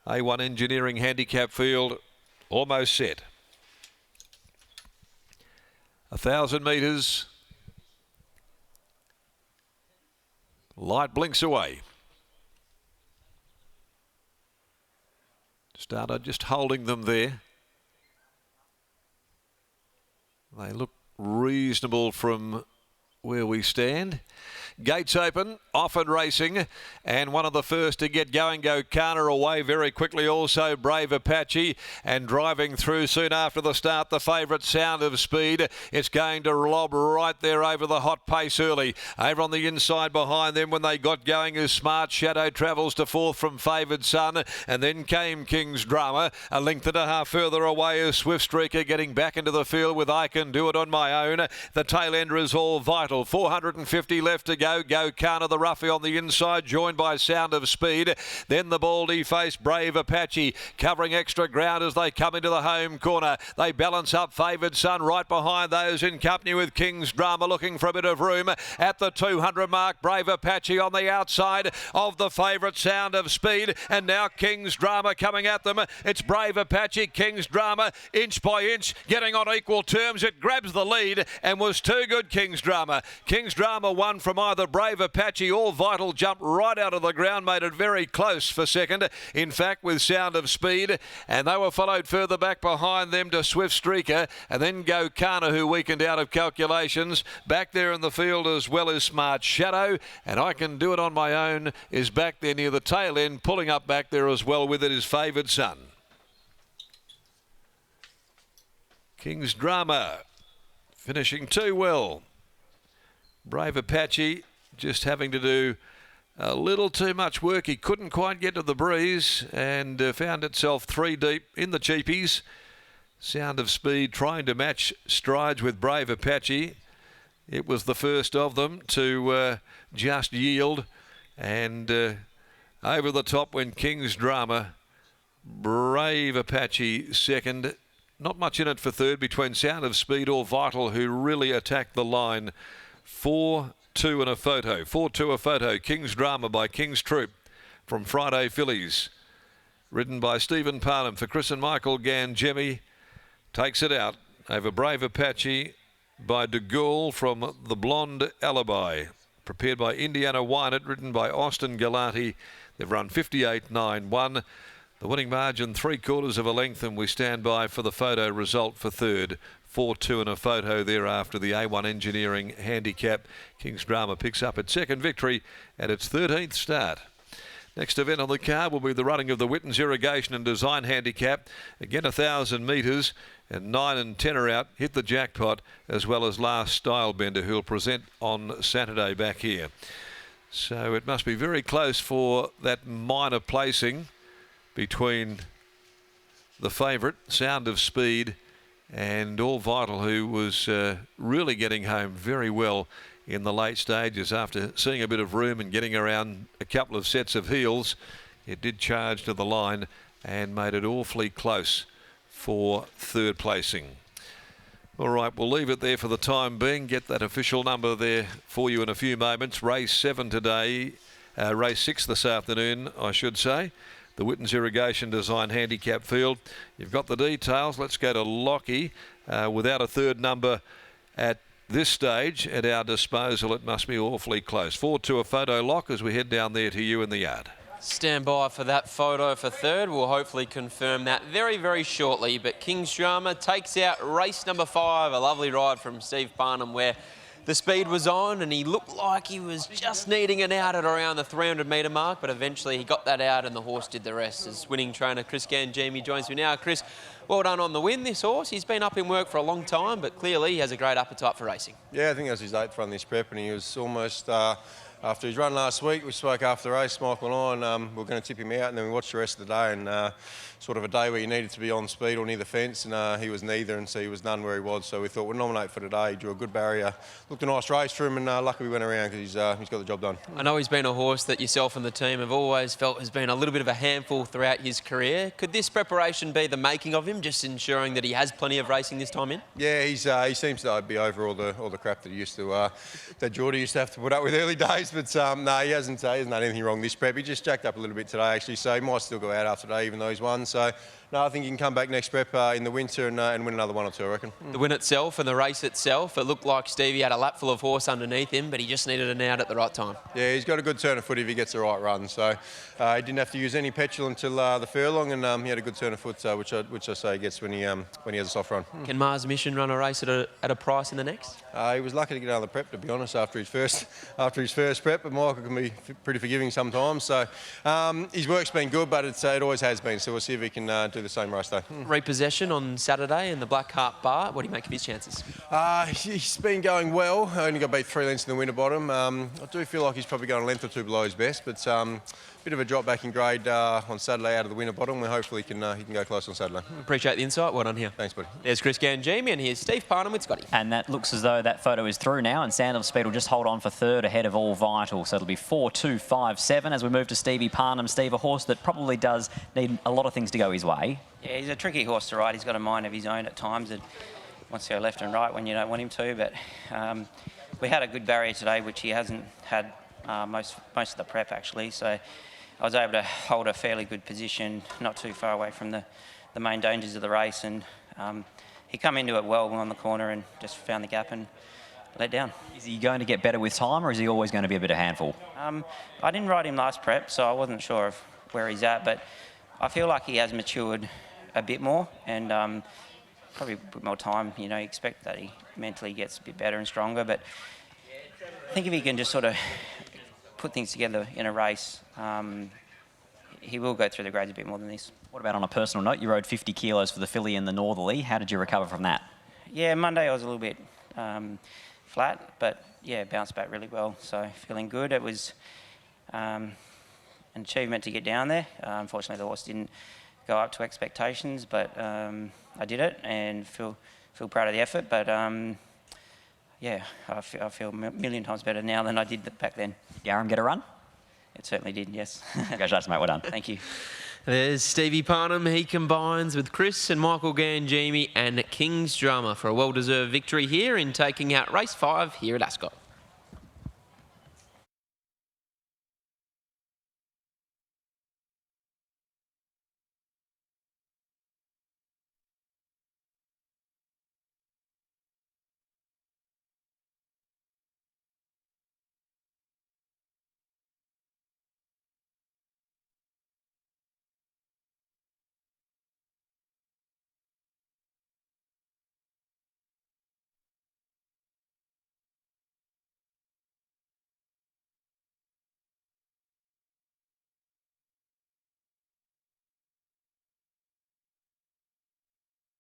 A1 Engineering Handicap Field almost set. 1,000 metres. Light blinks away. Starter just holding them there. They look reasonable from where we stand. Gates open, off and racing, and one of the first to get going, Go Kana away very quickly, also Brave Apache, and driving through soon after the start, the favourite Sound of Speed. It's going to lob right there over the hot pace early. Over on the inside behind them when they got going is Smart Shadow, travels to fourth from Favoured Son, and then came King's Drama. A length and a half further away is Swift Streaker getting back into the field with I Can Do It On My Own. The tail ender is All Vital, 450 left to go. Go Kana, the roughie on the inside, joined by Sound of Speed. Then the baldy face Brave Apache, covering extra ground as they come into the home corner. They balance up Favoured Son right behind those in company with King's Drama, looking for a bit of room at the 200 mark. Brave Apache on the outside of the favourite Sound of Speed, and now King's Drama coming at them. It's Brave Apache, King's Drama, inch by inch, getting on equal terms. It grabs the lead and was too good, King's Drama. King's Drama won from either Brave Apache. All Vital jumped right out of the ground, made it very close for second, in fact, with Sound of Speed, and they were followed further back behind them to Swift Streaker, and then Go Kana, who weakened out of calculations. Back there in the field as well as Smart Shadow, and I Can Do It On My Own is back there near the tail end. Pulling up back there as well with it is Favoured Son. King's Drama finishing too well. Brave Apache just having to do a little too much work. He couldn't quite get to the breeze and found itself 3 deep in the cheapies. Sound of Speed trying to match strides with Brave Apache. It was the first of them to just yield, and over the top went King's Drama. Brave Apache second. Not much in it for third between Sound of Speed or Vital, who really attacked the line. 4-2 and a photo. 4-2 a photo. King's Drama by King's Troop from Friday Fillies. Ridden by Stephen Parnham for Chris and Michael Gangemi. Takes it out over Brave Apache by De Gaulle from The Blonde Alibi. Prepared by Indiana Wynett, ridden by Austin Galati. They've run 58.91. The winning margin 3/4 of a length, and we stand by for the photo result for third. 4-2 and a photo thereafter the A1 Engineering Handicap. King's Drama picks up its second victory at its 13th start. Next event on the card will be the running of the Whitton's Irrigation and Design Handicap. Again, 1,000 metres, and 9 and 10 are out. Hit the jackpot, as well as Last Stylebender, who will present on Saturday back here. So it must be very close for that minor placing between the favourite, Sound of Speed, and All Vital, who was really getting home very well in the late stages after seeing a bit of room and getting around a couple of sets of heels. It did charge to the line and made it awfully close for third placing. All right, we'll leave it there for the time being. Get that official number there for you in a few moments. Race 7 today, race 6 this afternoon, I should say. The Whitton's Irrigation Design Handicap Field. You've got the details. Let's go to Lockie. Without a third number at this stage at our disposal, it must be awfully close. 4-2 a photo, Lock, as we head down there to you in the yard. Stand by for that photo for third. We'll hopefully confirm that very, very shortly. But King's Drama takes out race number 5. A lovely ride from Steve Parnham where the speed was on and he looked like he was just needing it out at around the 300-metre mark, but eventually he got that out and the horse did the rest. As winning trainer Chris Gangemi joins me now. Chris, well done on the win, this horse. He's been up in work for a long time, but clearly he has a great appetite for racing. Yeah, I think that was his 8th run this prep, and he was almost, after his run last week, we spoke after the race, Michael and I, we were going to tip him out, and then we watched the rest of the day, and sort of a day where you needed to be on speed or near the fence, and he was neither, and so he was none where he was. So we thought we'd nominate for today. He drew a good barrier, looked a nice race for him, and luckily we went around because he's got the job done. I know he's been a horse that yourself and the team have always felt has been a little bit of a handful throughout his career. Could this preparation be the making of him, just ensuring that he has plenty of racing this time in? Yeah, he seems to be over all the crap that he used to, that Geordie used to have to put up with early days. days, but no, he hasn't done anything wrong this prep. He just jacked up a little bit today, actually, so he might still go out after today, even though he's won. So, no, I think he can come back next prep in the winter and win another 1 or 2, I reckon. The win itself and the race itself, it looked like Stevie had a lap full of horse underneath him, but he just needed an out at the right time. Yeah, he's got a good turn of foot if he gets the right run. So he didn't have to use any petrol until the furlong, and he had a good turn of foot, which I say he gets when he has a soft run. Can Mars Mission run a race at a price in the next? He was lucky to get another prep, to be honest, after his first prep. But Michael can be pretty forgiving sometimes. So his work's been good, but it always has been. So we'll see if he can do the same race day. Repossession on Saturday in the Black Heart Bar. What do you make of his chances? He's been going well. Only got beat 3 lengths in the winter bottom. I do feel like he's probably going a length or 2 below his best, but bit of a drop back in grade on Saturday out of the winter bottom. We hopefully he can go close on Saturday. Appreciate the insight. Well done here. Thanks, buddy. There's Chris Gangemi, and here's Steve Parnham with Scotty. And that looks as though that photo is through now, and Sand of Speed will just hold on for third ahead of All Vital. So it'll be 4, 2, 5, 7 as we move to Stevie Parnham. Steve, a horse that probably does need a lot of things to go his way. Yeah, he's a tricky horse to ride. He's got a mind of his own at times. It wants to go left and right when you don't want him to. But we had a good barrier today, which he hasn't had most of the prep, actually. So I was able to hold a fairly good position, not too far away from the main dangers of the race. And he come into it well on the corner and just found the gap and let down. Is he going to get better with time, or is he always going to be a bit of a handful? I didn't ride him last prep, so I wasn't sure of where he's at. But I feel like he has matured a bit more, and probably a bit more time. You know, you expect that he mentally gets a bit better and stronger. But I think if he can just sort of put things together in a race, he will go through the grades a bit more than this. What about on a personal note? You rode 50 kilos for the filly in the Northerly. How did you recover from that? Yeah, Monday I was a little bit flat, but yeah, bounced back really well. So feeling good. It was an achievement to get down there. Unfortunately, the horse didn't go up to expectations, but I did it and feel proud of the effort. But yeah, I feel a million times better now than I did back then. Did Garam get a run? It certainly did, yes. Congratulations, mate. Well done. Thank you. There's Stevie Parnham. He combines with Chris and Michael Gangemi and King's Drama for a well-deserved victory here in taking out race 5 here at Ascot.